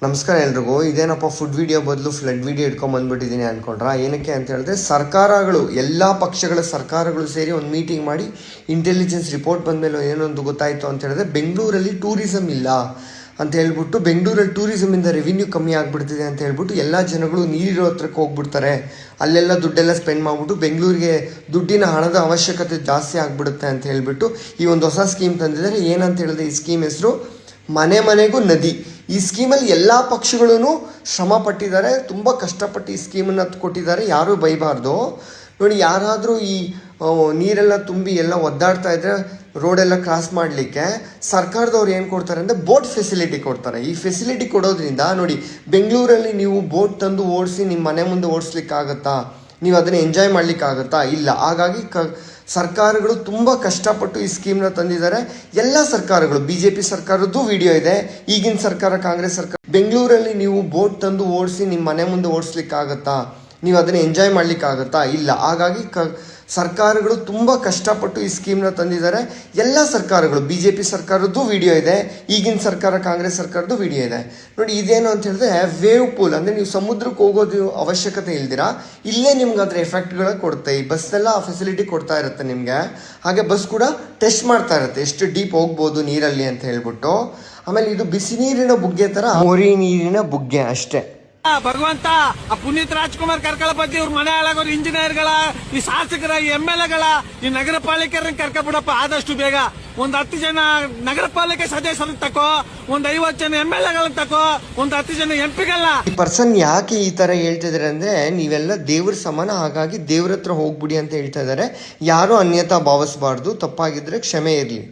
ನಮಸ್ಕಾರ ಎಲ್ರಿಗೂ. ಇದೇನಪ್ಪ ಫುಡ್ ವಿಡಿಯೋ ಬದಲು ಫ್ಲಡ್ ವಿಡಿಯೋ ಇಟ್ಕೊಂಡ್ಬಂದ್ಬಿಟ್ಟಿದ್ದೀನಿ ಅಂದ್ಕೊಂಡ್ರ. ಏನಕ್ಕೆ ಅಂತ ಹೇಳಿದ್ರೆ ಸರ್ಕಾರಗಳು ಎಲ್ಲ ಪಕ್ಷಗಳ ಸರ್ಕಾರಗಳು ಸೇರಿ ಒಂದು ಮೀಟಿಂಗ್ ಮಾಡಿ ಇಂಟೆಲಿಜೆನ್ಸ್ ರಿಪೋರ್ಟ್ ಬಂದಮೇಲೆ ಏನೊಂದು ಗೊತ್ತಾಯಿತು ಅಂತ ಹೇಳಿದ್ರೆ ಬೆಂಗಳೂರಲ್ಲಿ ಟೂರಿಸಮ್ ಇಲ್ಲ ಅಂತ ಹೇಳ್ಬಿಟ್ಟು, ಬೆಂಗಳೂರಲ್ಲಿ ಟೂರಿಸಮಿಂದ ರೆವಿನ್ಯೂ ಕಮ್ಮಿ ಆಗಿಬಿಡ್ತಿದೆ ಅಂತ ಹೇಳ್ಬಿಟ್ಟು ಎಲ್ಲ ಜನಗಳು ನೀರಿರೋ ಹತ್ರಕ್ಕೆ ಹೋಗ್ಬಿಡ್ತಾರೆ, ಅಲ್ಲೆಲ್ಲ ದುಡ್ಡೆಲ್ಲ ಸ್ಪೆಂಡ್ ಮಾಡಿಬಿಟ್ಟು ಬೆಂಗಳೂರಿಗೆ ದುಡ್ಡಿನ ಹಣದ ಅವಶ್ಯಕತೆ ಜಾಸ್ತಿ ಆಗಿಬಿಡುತ್ತೆ ಅಂತ ಹೇಳ್ಬಿಟ್ಟು ಈ ಒಂದು ಹೊಸ ಸ್ಕೀಮ್ ತಂದಿದ್ದಾರೆ. ಏನಂತ ಹೇಳಿದ್ರೆ ಈ ಸ್ಕೀಮ್ ಹೆಸರು ಮನೆ ಮನೆಗೂ ನದಿ. ಈ ಸ್ಕೀಮಲ್ಲಿ ಎಲ್ಲ ಪಕ್ಷಗಳೂ ಶ್ರಮ ಪಟ್ಟಿದ್ದಾರೆ, ತುಂಬ ಕಷ್ಟಪಟ್ಟು ಈ ಸ್ಕೀಮನ್ನು ಕೊಟ್ಟಿದ್ದಾರೆ, ಯಾರೂ ಬೈಬಾರ್ದು. ನೋಡಿ, ಯಾರಾದರೂ ಈ ನೀರೆಲ್ಲ ತುಂಬಿ ಎಲ್ಲ ಒದ್ದಾಡ್ತಾ ಇದ್ದರೆ ರೋಡೆಲ್ಲ ಕ್ರಾಸ್ ಮಾಡಲಿಕ್ಕೆ ಸರ್ಕಾರದವ್ರು ಏನು ಕೊಡ್ತಾರೆ ಅಂದರೆ ಬೋಟ್ ಫೆಸಿಲಿಟಿ ಕೊಡ್ತಾರೆ. ಈ ಫೆಸಿಲಿಟಿ ಕೊಡೋದ್ರಿಂದ ನೋಡಿ, ಬೆಂಗಳೂರಲ್ಲಿ ನೀವು ಬೋಟ್ ತಂದು ಓಡಿಸಿ ನಿಮ್ಮ ಮನೆ ಮುಂದೆ ಓಡಿಸ್ಲಿಕ್ಕಾಗತ್ತಾ? ನೀವು ಅದನ್ನು ಎಂಜಾಯ್ ಮಾಡಲಿಕ್ಕಾಗತ್ತಾ? ಇಲ್ಲ. ಹಾಗಾಗಿ ಸರ್ಕಾರಗಳು ತುಂಬ ಕಷ್ಟಪಟ್ಟು ಈ ಸ್ಕೀಮ್ನ ತಂದಿದ್ದಾರೆ. ಎಲ್ಲ ಸರ್ಕಾರಗಳು, BJP ಸರ್ಕಾರದ್ದು ವಿಡಿಯೋ ಇದೆ, ಈಗಿನ ಸರ್ಕಾರ ಕಾಂಗ್ರೆಸ್ ಸರ್ಕಾರ. ಬೆಂಗಳೂರಲ್ಲಿ ನೀವು ಬೋಟ್ ತಂದು ಓಡಿಸಿ ನಿಮ್ಮ ಮನೆ ಮುಂದೆ ಓಡಿಸ್ಲಿಕ್ಕಾಗತ್ತಾ? ನೀವು ಅದನ್ನು ಎಂಜಾಯ್ ಮಾಡಲಿಕ್ಕಾಗತ್ತಾ? ಇಲ್ಲ. ಹಾಗಾಗಿ ಸರ್ಕಾರಗಳು ತುಂಬ ಕಷ್ಟಪಟ್ಟು ಈ ಸ್ಕೀಮ್ನ ತಂದಿದ್ದಾರೆ. ಎಲ್ಲ ಸರ್ಕಾರಗಳು, BJP ಸರ್ಕಾರದ್ದು ವಿಡಿಯೋ ಇದೆ, ಈಗಿನ ಸರ್ಕಾರ ಕಾಂಗ್ರೆಸ್ ಸರ್ಕಾರದ್ದು ವಿಡಿಯೋ ಇದೆ. ನೋಡಿ, ಇದೇನು ಅಂತ ಹೇಳಿದ್ರೆ ವೇವ್ ಪೂಲ್, ಅಂದರೆ ನೀವು ಸಮುದ್ರಕ್ಕೆ ಹೋಗೋದು ಅವಶ್ಯಕತೆ ಇಲ್ದಿರಾ ಇಲ್ಲೇ ನಿಮ್ಗೆ ಅದರ ಎಫೆಕ್ಟ್ಗಳು ಕೊಡುತ್ತೆ. ಈ ಬಸ್ಸೆಲ್ಲ ಆ ಫೆಸಿಲಿಟಿ ಕೊಡ್ತಾ ಇರುತ್ತೆ ನಿಮಗೆ. ಹಾಗೆ ಬಸ್ ಕೂಡ ಟೆಸ್ಟ್ ಮಾಡ್ತಾ ಇರುತ್ತೆ ಎಷ್ಟು ಡೀಪ್ ಹೋಗ್ಬೋದು ನೀರಲ್ಲಿ ಅಂತ ಹೇಳ್ಬಿಟ್ಟು. ಆಮೇಲೆ ಇದು ಬಿಸಿ ನೀರಿನ ಬುಗ್ಗೆ ಥರ ಮೊರಿ ನೀರಿನ ಬುಗ್ಗೆ ಅಷ್ಟೇ. ಭಗವಂತ, ಆ ಪುನೀತ್ ರಾಜ್ಕುಮಾರ್ ಕರ್ಕಳ ಬಗ್ಗೆ ಇವ್ರ ಮನೆ ಹಾಳಾಗೋರು ಇಂಜಿನಿಯರ್ಗಳ, ಈ ಶಾಸಕರ, ಈ MLA ಗಳ, ಈ ನಗರ ಪಾಲಿಕೆಯರನ್ನ ಕರ್ಕೊಬಿಡಪ್ಪ ಆದಷ್ಟು ಬೇಗ. ಒಂದ್ 10 ಜನ ನಗರ ಪಾಲಿಕೆ ಸದಸ್ಯರನ್ನ ತಕೋ, ಒಂದ್ 50 ಜನ MLA ಗಳನ್ನ ತಕೋ, ಒಂದ್ 10 ಜನ MP ಗಳನ್ನ. ಈ ಪರ್ಸನ್ ಯಾಕೆ ಈ ತರ ಹೇಳ್ತಿದಾರೆ ಅಂದ್ರೆ, ನೀವೆಲ್ಲ ದೇವ್ರ ಸಮಾನ, ಹಾಗಾಗಿ ದೇವ್ರ ಹತ್ರ ಹೋಗ್ಬಿಡಿ ಅಂತ ಹೇಳ್ತಾ ಇದಾರೆ. ಯಾರು ಅನ್ಯತಾ ಭಾವಿಸಬಾರ್ದು, ತಪ್ಪಾಗಿದ್ರೆ ಕ್ಷಮೆ ಇರ್ಲಿ.